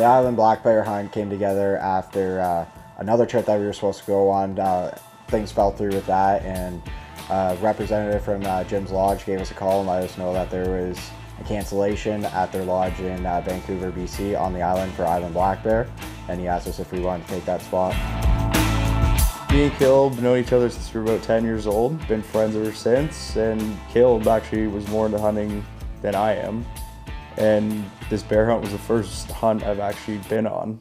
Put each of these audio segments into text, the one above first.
The island black bear hunt came together after another trip that we were supposed to go on. Things fell through with that, and a representative from Jim's lodge gave us a call and let us know that there was a cancellation at their lodge in Vancouver, BC on the island for island black bear, and he asked us if we wanted to take that spot. Me and Caleb have known each other since we were about 10 years old, been friends ever since, and Caleb actually was more into hunting than I am. And this bear hunt was the first hunt I've actually been on.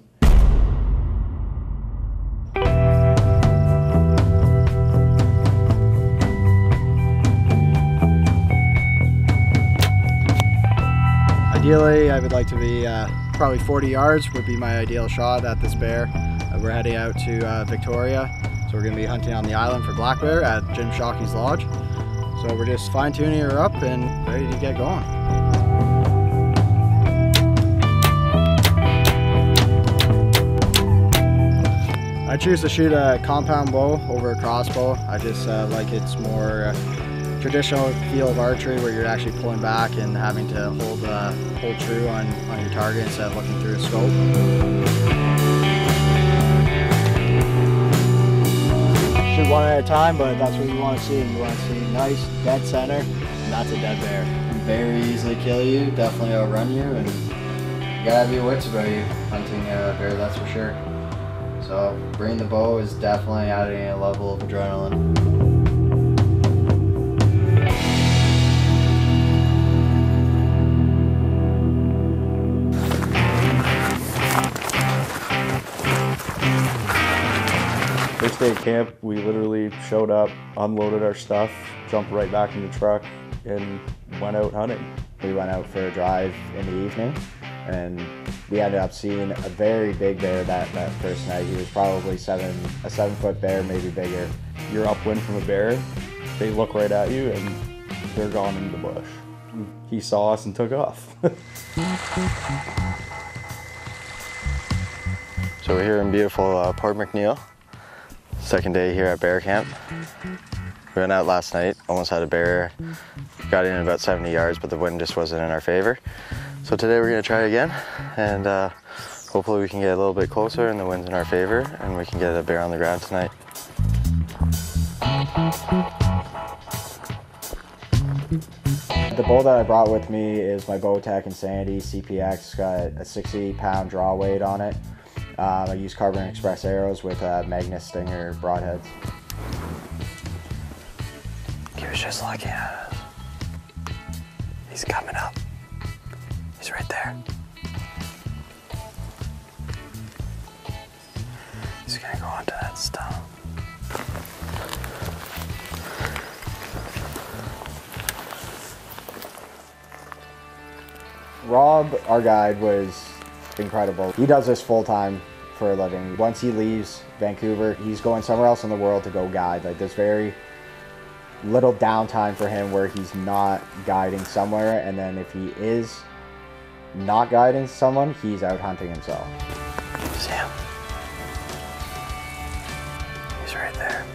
Ideally, I would like to be probably 40 yards would be my ideal shot at this bear. We're heading out to Victoria, so we're going to be hunting on the island for black bear at Jim Shockey's lodge. So we're just fine-tuning her up and ready to get going. I choose to shoot a compound bow over a crossbow. I just like it's more traditional feel of archery where you're actually pulling back and having to hold true on your target instead of looking through a scope. Shoot one at a time, but that's what you want to see. You want to see nice, dead center, and that's a dead bear. Very easily kill you, definitely outrun you, and you gotta have your wits about you hunting a bear, that's for sure. So bringing the bow is definitely adding a level of adrenaline. First day of camp, we literally showed up, unloaded our stuff, jumped right back in the truck, and went out hunting. We went out for a drive in the evening, and we ended up seeing a very big bear that first night. He was probably a 7-foot bear, maybe bigger. You're upwind from a bear, they look right at you, and they're gone in the bush. He saw us and took off. So we're here in beautiful Port McNeill. Second day here at bear camp. We went out last night, almost had a bear, got in about 70 yards, but the wind just wasn't in our favor. So today we're gonna try again, and hopefully we can get a little bit closer and the wind's in our favor, and we can get a bear on the ground tonight. The bow that I brought with me is my Bowtech Insanity CPX. Got a 60-pound draw weight on it. I use Carbon Express arrows with Magnus Stinger broadheads. He was just looking at us. He's coming up. He's right there. He's gonna go onto that stone. Rob, our guide, was incredible. He does this full time for a living. Once he leaves Vancouver, he's going somewhere else in the world to go guide. Like, there's very little downtime for him where he's not guiding somewhere, and then if he is not guiding someone, he's out hunting himself. See him? He's right there.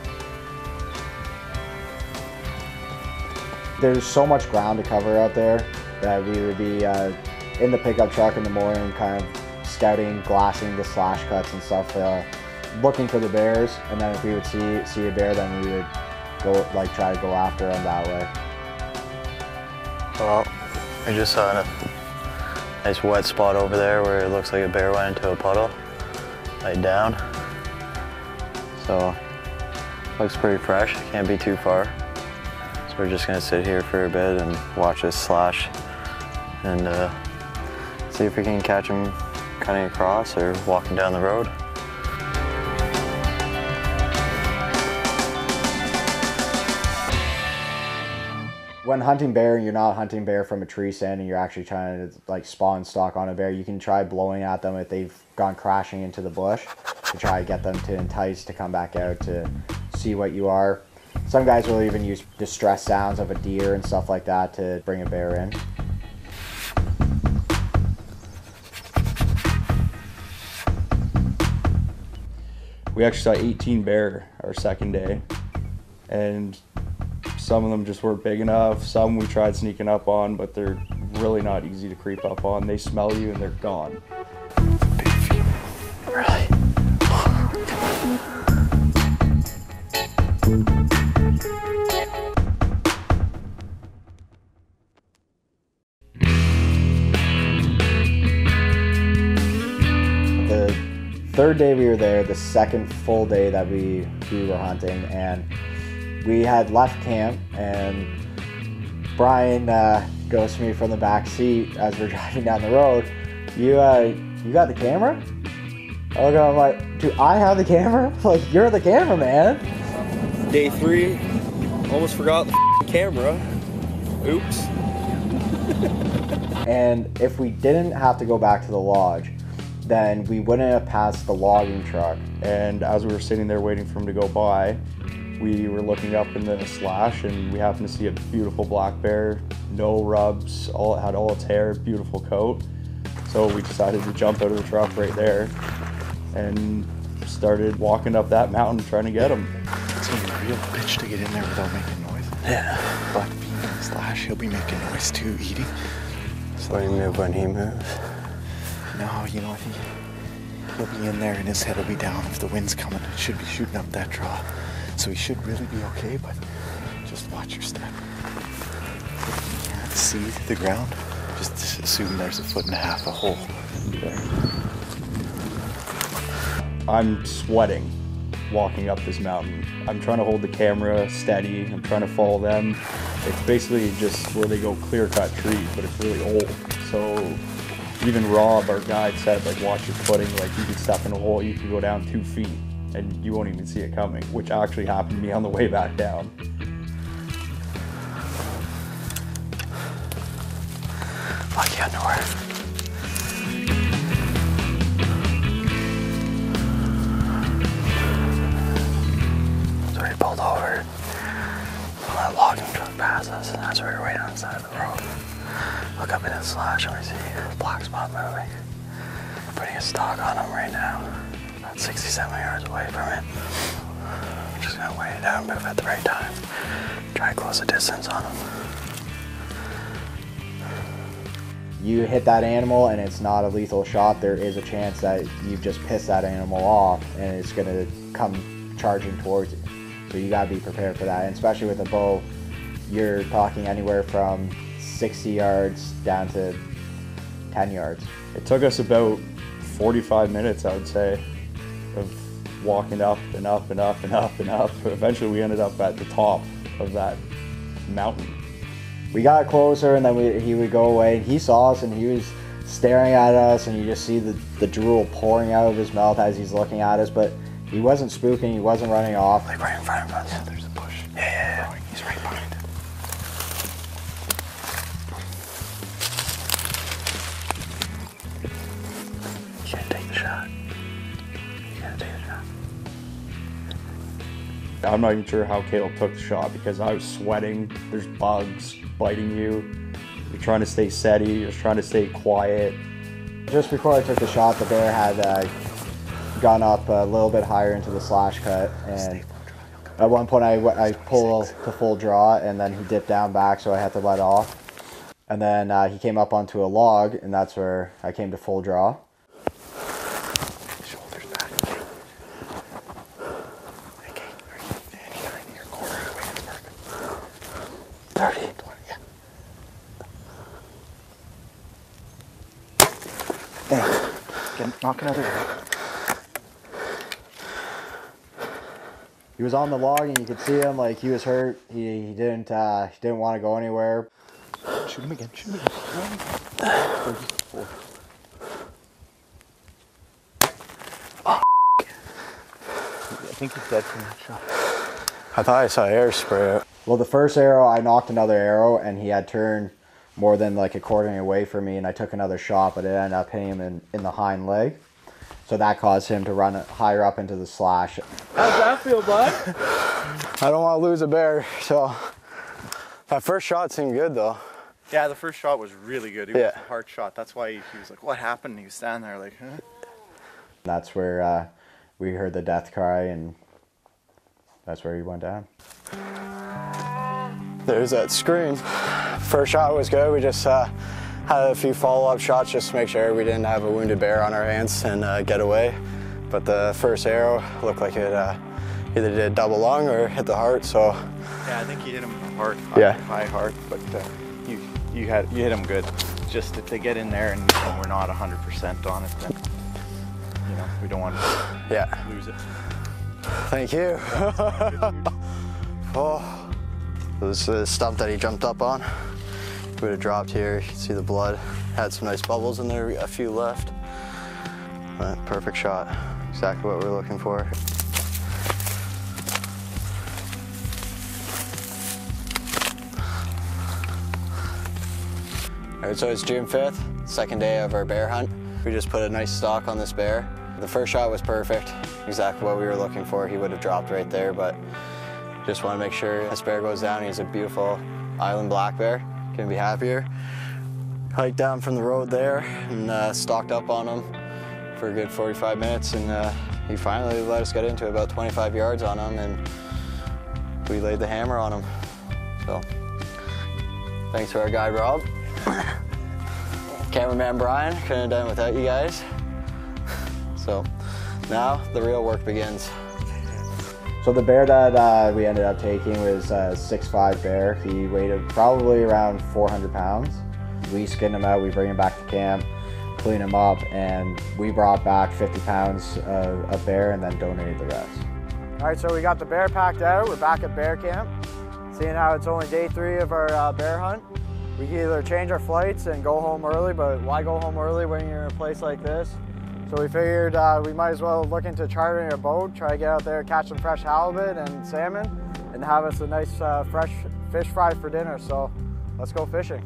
There's so much ground to cover out there that we would be in the pickup truck in the morning, kind of scouting, glassing the slash cuts and stuff, looking for the bears, and then if we would see a bear, then we would go, like, try to go after them that way. Well, I just saw a nice wet spot over there where it looks like a bear went into a puddle, right down. So, looks pretty fresh, can't be too far. So we're just gonna sit here for a bit and watch this slash and see if we can catch him cutting across or walking down the road. When hunting bear, you're not hunting bear from a tree stand and you're actually trying to, like, spawn stalk on a bear. You can try blowing at them if they've gone crashing into the bush to try to get them to entice to come back out to see what you are. Some guys will even use distress sounds of a deer and stuff like that to bring a bear in. We actually saw 18 bear our second day, and some of them just weren't big enough. Some we tried sneaking up on, but they're really not easy to creep up on. They smell you and they're gone. third day we were there, the second full day that we were hunting, and we had left camp, and Brian goes to me from the back seat as we're driving down the road. You got the camera? I look at him like, do I have the camera? Like, you're the cameraman. Day 3, almost forgot the camera. Oops. And if we didn't have to go back to the lodge, then we wouldn't have passed the logging truck. And as we were sitting there waiting for him to go by, we were looking up in the slash and we happened to see a beautiful black bear, no rubs, had all its hair, beautiful coat. So we decided to jump out of the truck right there and started walking up that mountain trying to get him. It's gonna be a real bitch to get in there without making noise. Yeah. But being in the slash, he'll be making noise too, eating. So you move when he moves. No, you know, I think he'll be in there and his head will be down. If the wind's coming, it should be shooting up that draw. So he should really be okay, but just watch your step. If you can't see the ground, just assume there's 1.5 feet, a hole there. I'm sweating walking up this mountain. I'm trying to hold the camera steady. I'm trying to follow them. It's basically just where they go clear-cut trees, but it's really old. So even Rob, our guide, said, like, watch your footing. Like, you can step in a hole, you can go down 2 feet, and you won't even see it coming, which actually happened to me on the way back down. Lucky underwear. So we pulled over. When that logging truck passed us, and that's where we were waiting on the side of the road. Look up in the slash and we see a black spot moving. We're putting a stalk on him right now. About 67 yards away from it. We're just gonna wait it out and move at the right time. Try to close the distance on him. You hit that animal and it's not a lethal shot, there is a chance that you've just pissed that animal off and it's gonna come charging towards you. So you gotta be prepared for that, and especially with a bow, you're talking anywhere from 60 yards down to 10 yards. It took us about 45 minutes, I would say, of walking up and up and up and up and up. Eventually we ended up at the top of that mountain. We got closer and then he would go away. He saw us and he was staring at us, and you just see the drool pouring out of his mouth as he's looking at us, but he wasn't spooking, he wasn't running off. Like right in front of us. Yeah, there's a bush. Yeah. He's right behind it. You gotta take the shot. You gotta take the shot. I'm not even sure how Caleb took the shot because I was sweating. There's bugs biting you. You're trying to stay steady. You're trying to stay quiet. Just before I took the shot, the bear had gone up a little bit higher into the slash cut, and at one point I pulled to full draw, and then he dipped down back, so I had to let off. And then he came up onto a log, and that's where I came to full draw. Shoulders back. Okay, are you anytime in your corner? Wait, it's working. 30. 20, yeah. Hey, knock another way. He was on the log, and you could see him, like, he was hurt. He didn't want to go anywhere. Shoot him again, shoot him again. 34. Oh, I think he's dead from that shot. I thought I saw air spray out. Well, the first arrow, I knocked another arrow, and he had turned more than like a quarter away from me, and I took another shot, but it ended up hitting him in the hind leg. So that caused him to run higher up into the slash. How's that feel, bud? I don't want to lose a bear, so that first shot seemed good though. Yeah, the first shot was really good. It was a hard shot. That's why he was like, what happened? And he was standing there like, huh? That's where we heard the death cry, and that's where he went down. There's that screen. First shot was good. We just had a few follow-up shots just to make sure we didn't have a wounded bear on our hands and get away. But the first arrow looked like it either did double lung or hit the heart. So Yeah, I think you hit him hard, Yeah. high heart, but you hit him good. Just if they get in there and we're not 100% on it, then you know, we don't want to lose it. Thank you. Oh, it was the stump that he jumped up on. If we would have dropped here, you can see the blood. Had some nice bubbles in there, a few left. But perfect shot, exactly what we were looking for. All right, so it's June 5th, second day of our bear hunt. We just put a nice stalk on this bear. The first shot was perfect, exactly what we were looking for. He would have dropped right there, but just want to make sure this bear goes down. He's a beautiful island black bear. Couldn't be happier. Hiked down from the road there and stalked up on him for a good 45 minutes, and he finally let us get into about 25 yards on him, and we laid the hammer on him. So thanks to our guide Rob. Cameraman Brian, couldn't have done it without you guys. So now the real work begins. So the bear that we ended up taking was a 6'5" bear. He weighed probably around 400 pounds. We skin him out, we bring him back to camp, clean him up, and we brought back 50 pounds of bear and then donated the rest. All right, so we got the bear packed out. We're back at bear camp. Seeing how it's only day 3 of our bear hunt, we can either change our flights and go home early, but why go home early when you're in a place like this? So we figured we might as well look into chartering a boat, try to get out there, catch some fresh halibut and salmon, and have us a nice fresh fish fry for dinner. So let's go fishing.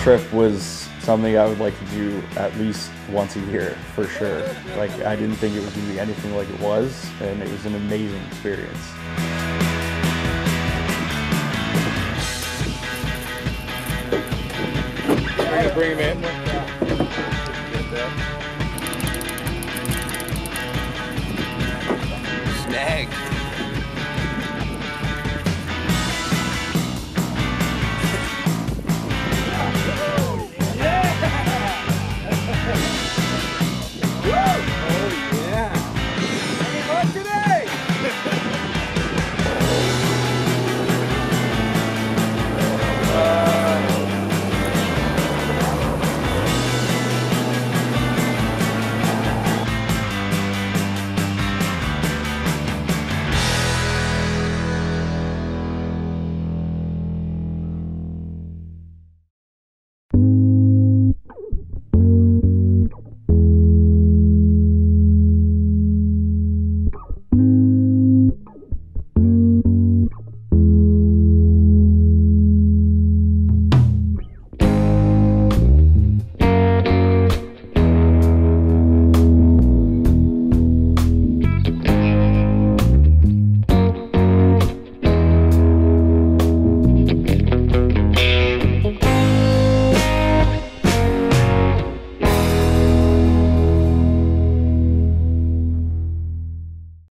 Trip was something I would like to do at least once a year for sure. Like, I didn't think it was going to be anything like it was, and it was an amazing experience. We're going to bring him in. Snag.